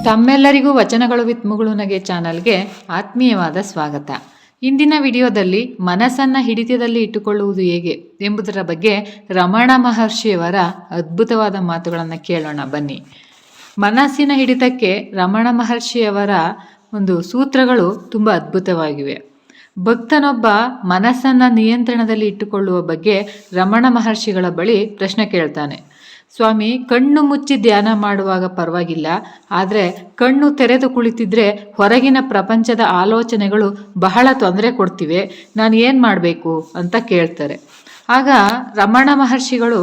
ತಮ್ಮೆಲ್ಲರಿಗೂ ವಚನಗಳು ವಿತ್ ಮುಗುಳುನಗೆ ಚಾನಲ್ಗೆ ಆತ್ಮೀಯವಾದ ಸ್ವಾಗತ. ಇಂದಿನ ವಿಡಿಯೋದಲ್ಲಿ ಮನಸ್ಸನ್ನು ಹಿಡಿತದಲ್ಲಿ ಇಟ್ಟುಕೊಳ್ಳುವುದು ಹೇಗೆ ಎಂಬುದರ ಬಗ್ಗೆ ರಮಣ ಮಹರ್ಷಿಯವರ ಅದ್ಭುತವಾದ ಮಾತುಗಳನ್ನು ಕೇಳೋಣ ಬನ್ನಿ. ಮನಸ್ಸಿನ ಹಿಡಿತಕ್ಕೆ ರಮಣ ಮಹರ್ಷಿಯವರ ಒಂದು ಸೂತ್ರಗಳು ತುಂಬ ಅದ್ಭುತವಾಗಿವೆ. ಭಕ್ತನೊಬ್ಬ ಮನಸ್ಸನ್ನು ನಿಯಂತ್ರಣದಲ್ಲಿ ಇಟ್ಟುಕೊಳ್ಳುವ ಬಗ್ಗೆ ರಮಣ ಮಹರ್ಷಿಗಳ ಬಳಿ ಪ್ರಶ್ನೆ ಕೇಳ್ತಾನೆ. ಸ್ವಾಮಿ, ಕಣ್ಣು ಮುಚ್ಚಿ ಧ್ಯಾನ ಮಾಡುವಾಗ ಪರವಾಗಿಲ್ಲ, ಆದರೆ ಕಣ್ಣು ತೆರೆದು ಕುಳಿತಿದ್ರೆ ಹೊರಗಿನ ಪ್ರಪಂಚದ ಆಲೋಚನೆಗಳು ಬಹಳ ತೊಂದರೆ ಕೊಡ್ತಿವೆ, ನಾನು ಏನು ಮಾಡಬೇಕು ಅಂತ ಕೇಳ್ತಾರೆ. ಆಗ ರಮಣ ಮಹರ್ಷಿಗಳು,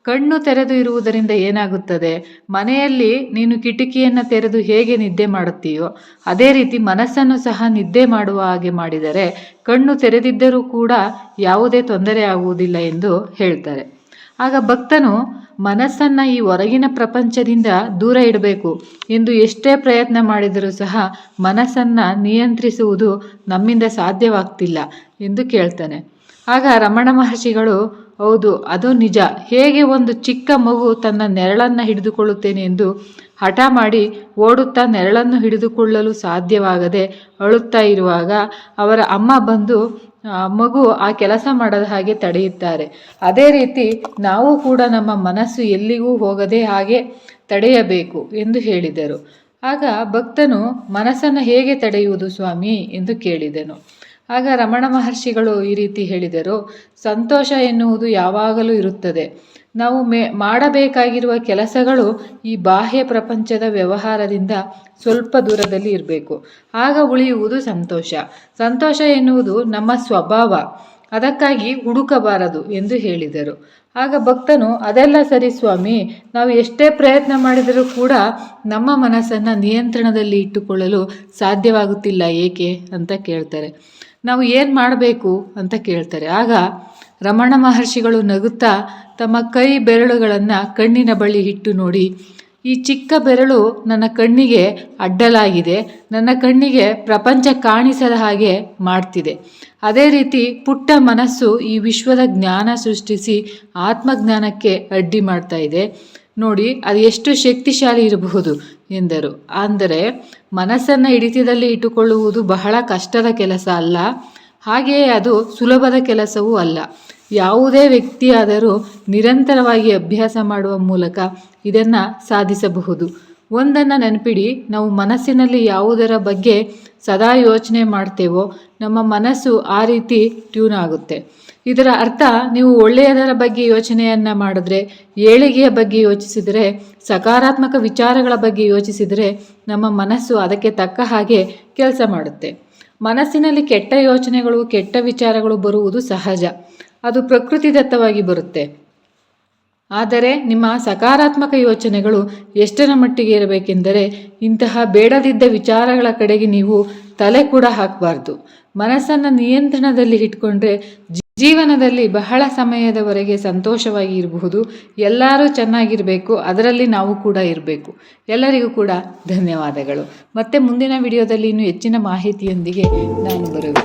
ಕಣ್ಣು ತೆರೆದು ಇರುವುದರಿಂದ ಏನಾಗುತ್ತದೆ? ಮನೆಯಲ್ಲಿ ನೀನು ಕಿಟಕಿಯನ್ನು ತೆರೆದು ಹೇಗೆ ನಿದ್ದೆ ಮಾಡುತ್ತೀಯೋ ಅದೇ ರೀತಿ ಮನಸ್ಸನ್ನು ಸಹ ನಿದ್ದೆ ಮಾಡುವ ಹಾಗೆ ಮಾಡಿದರೆ ಕಣ್ಣು ತೆರೆದಿದ್ದರೂ ಕೂಡ ಯಾವುದೇ ತೊಂದರೆ ಆಗುವುದಿಲ್ಲ ಎಂದು ಹೇಳ್ತಾರೆ. ಆಗ ಭಕ್ತನು ಮನಸ್ಸನ್ನು ಈ ಹೊರಗಿನ ಪ್ರಪಂಚದಿಂದ ದೂರ ಇಡಬೇಕು ಎಂದು ಎಷ್ಟೇ ಪ್ರಯತ್ನ ಮಾಡಿದರೂ ಸಹ ಮನಸ್ಸನ್ನು ನಿಯಂತ್ರಿಸುವುದು ನಮ್ಮಿಂದ ಸಾಧ್ಯವಾಗ್ತಿಲ್ಲ ಎಂದು ಕೇಳ್ತಾನೆ. ಆಗ ರಮಣ ಮಹರ್ಷಿಗಳು, ಹೌದು, ಅದು ನಿಜ. ಹೇಗೆ ಒಂದು ಚಿಕ್ಕ ಮಗು ತನ್ನ ನೆರಳನ್ನು ಹಿಡಿದುಕೊಳ್ಳುತ್ತೇನೆ ಎಂದು ಹಠ ಮಾಡಿ ಓಡುತ್ತಾ ನೆರಳನ್ನು ಹಿಡಿದುಕೊಳ್ಳಲು ಸಾಧ್ಯವಾಗದೆ ಅಳುತ್ತಾ ಇರುವಾಗ ಅವರ ಅಮ್ಮ ಬಂದು ಮಗು ಆ ಕೆಲಸ ಮಾಡದ ಹಾಗೆ ತಡೆಯುತ್ತಾರೆ. ಅದೇ ರೀತಿ ನಾವು ಕೂಡ ನಮ್ಮ ಮನಸ್ಸು ಎಲ್ಲಿಗೂ ಹೋಗದೆ ಹಾಗೆ ತಡೆಯಬೇಕು ಎಂದು ಹೇಳಿದರು. ಆಗ ಭಕ್ತನು, ಮನಸ್ಸನ್ನು ಹೇಗೆ ತಡೆಯುವುದು ಸ್ವಾಮಿ ಎಂದು ಕೇಳಿದನು. ಆಗ ರಮಣ ಮಹರ್ಷಿಗಳು ಈ ರೀತಿ ಹೇಳಿದರು. ಸಂತೋಷ ಎನ್ನುವುದು ಯಾವಾಗಲೂ ಇರುತ್ತದೆ. ನಾವು ಮಾಡಬೇಕಾಗಿರುವ ಕೆಲಸಗಳು ಈ ಬಾಹ್ಯ ಪ್ರಪಂಚದ ವ್ಯವಹಾರದಿಂದ ಸ್ವಲ್ಪ ದೂರದಲ್ಲಿ ಇರಬೇಕು. ಆಗ ಉಳಿಯುವುದು ಸಂತೋಷ. ಸಂತೋಷ ಎನ್ನುವುದು ನಮ್ಮ ಸ್ವಭಾವ, ಅದಕ್ಕಾಗಿ ಹುಡುಕಬಾರದು ಎಂದು ಹೇಳಿದರು. ಆಗ ಭಕ್ತನು, ಅದೆಲ್ಲ ಸರಿ ಸ್ವಾಮಿ, ನಾವು ಎಷ್ಟೇ ಪ್ರಯತ್ನ ಮಾಡಿದರೂ ಕೂಡ ನಮ್ಮ ಮನಸ್ಸನ್ನು ನಿಯಂತ್ರಣದಲ್ಲಿ ಇಟ್ಟುಕೊಳ್ಳಲು ಸಾಧ್ಯವಾಗುತ್ತಿಲ್ಲ, ಏಕೆ ಅಂತ ಕೇಳ್ತಾರೆ. ನಾವು ಏನು ಮಾಡಬೇಕು ಅಂತ ಕೇಳ್ತಾರೆ. ಆಗ ರಮಣ ಮಹರ್ಷಿಗಳು ನಗುತ್ತಾ ತಮ್ಮ ಕೈ ಬೆರಳುಗಳನ್ನು ಕಣ್ಣಿನ ಬಳಿ ಇಟ್ಟು ನೋಡಿ, ಈ ಚಿಕ್ಕ ಬೆರಳು ನನ್ನ ಕಣ್ಣಿಗೆ ಅಡ್ಡಲಾಗಿದೆ, ನನ್ನ ಕಣ್ಣಿಗೆ ಪ್ರಪಂಚ ಕಾಣಿಸದ ಹಾಗೆ ಮಾಡ್ತಿದೆ. ಅದೇ ರೀತಿ ಪುಟ್ಟ ಮನಸ್ಸು ಈ ವಿಶ್ವದ ಜ್ಞಾನ ಸೃಷ್ಟಿಸಿ ಆತ್ಮಜ್ಞಾನಕ್ಕೆ ಅಡ್ಡಿ ಮಾಡ್ತಾ ಇದೆ ನೋಡಿ, ಅದು ಎಷ್ಟು ಶಕ್ತಿಶಾಲಿ ಇರಬಹುದು ಎಂದರು. ಅಂದರೆ ಮನಸ್ಸನ್ನು ಹಿಡಿತದಲ್ಲಿ ಇಟ್ಟುಕೊಳ್ಳುವುದು ಬಹಳ ಕಷ್ಟದ ಕೆಲಸ ಅಲ್ಲ, ಹಾಗೆಯೇ ಅದು ಸುಲಭದ ಕೆಲಸವೂ ಅಲ್ಲ. ಯಾವುದೇ ವ್ಯಕ್ತಿಯಾದರೂ ನಿರಂತರವಾಗಿ ಅಭ್ಯಾಸ ಮಾಡುವ ಮೂಲಕ ಇದನ್ನು ಸಾಧಿಸಬಹುದು. ಒಂದನ್ನು ನೆನಪಿಡಿ, ನಾವು ಮನಸ್ಸಿನಲ್ಲಿ ಯಾವುದರ ಬಗ್ಗೆ ಸದಾ ಯೋಚನೆ ಮಾಡ್ತೇವೋ ನಮ್ಮ ಮನಸ್ಸು ಆ ರೀತಿ ಟ್ಯೂನ್ ಆಗುತ್ತೆ. ಇದರ ಅರ್ಥ, ನೀವು ಒಳ್ಳೆಯದರ ಬಗ್ಗೆ ಯೋಚನೆಯನ್ನು ಮಾಡಿದ್ರೆ, ಏಳಿಗೆಯ ಬಗ್ಗೆ ಯೋಚಿಸಿದರೆ, ಸಕಾರಾತ್ಮಕ ವಿಚಾರಗಳ ಬಗ್ಗೆ ಯೋಚಿಸಿದರೆ ನಮ್ಮ ಮನಸ್ಸು ಅದಕ್ಕೆ ತಕ್ಕ ಹಾಗೆ ಕೆಲಸ ಮಾಡುತ್ತೆ. ಮನಸ್ಸಿನಲ್ಲಿ ಕೆಟ್ಟ ಯೋಚನೆಗಳು, ಕೆಟ್ಟ ವಿಚಾರಗಳು ಬರುವುದು ಸಹಜ, ಅದು ಪ್ರಕೃತಿದತ್ತವಾಗಿ ಬರುತ್ತೆ. ಆದರೆ ನಿಮ್ಮ ಸಕಾರಾತ್ಮಕ ಯೋಚನೆಗಳು ಎಷ್ಟರ ಮಟ್ಟಿಗೆ ಇರಬೇಕೆಂದರೆ, ಇಂತಹ ಬೇಡದಿದ್ದ ವಿಚಾರಗಳ ಕಡೆಗೆ ನೀವು ತಲೆ ಕೂಡ ಹಾಕಬಾರ್ದು. ಮನಸ್ಸನ್ನು ನಿಯಂತ್ರಣದಲ್ಲಿ ಇಟ್ಕೊಂಡ್ರೆ ಜೀವನದಲ್ಲಿ ಬಹಳ ಸಮಯದವರೆಗೆ ಸಂತೋಷವಾಗಿ ಇರಬಹುದು. ಎಲ್ಲರೂ ಚೆನ್ನಾಗಿರಬೇಕು, ಅದರಲ್ಲಿ ನಾವು ಕೂಡ ಇರಬೇಕು. ಎಲ್ಲರಿಗೂ ಕೂಡ ಧನ್ಯವಾದಗಳು. ಮತ್ತೆ ಮುಂದಿನ ವಿಡಿಯೋದಲ್ಲಿ ಇನ್ನೂ ಹೆಚ್ಚಿನ ಮಾಹಿತಿಯೊಂದಿಗೆ ನಾನು ಬರುವೆ.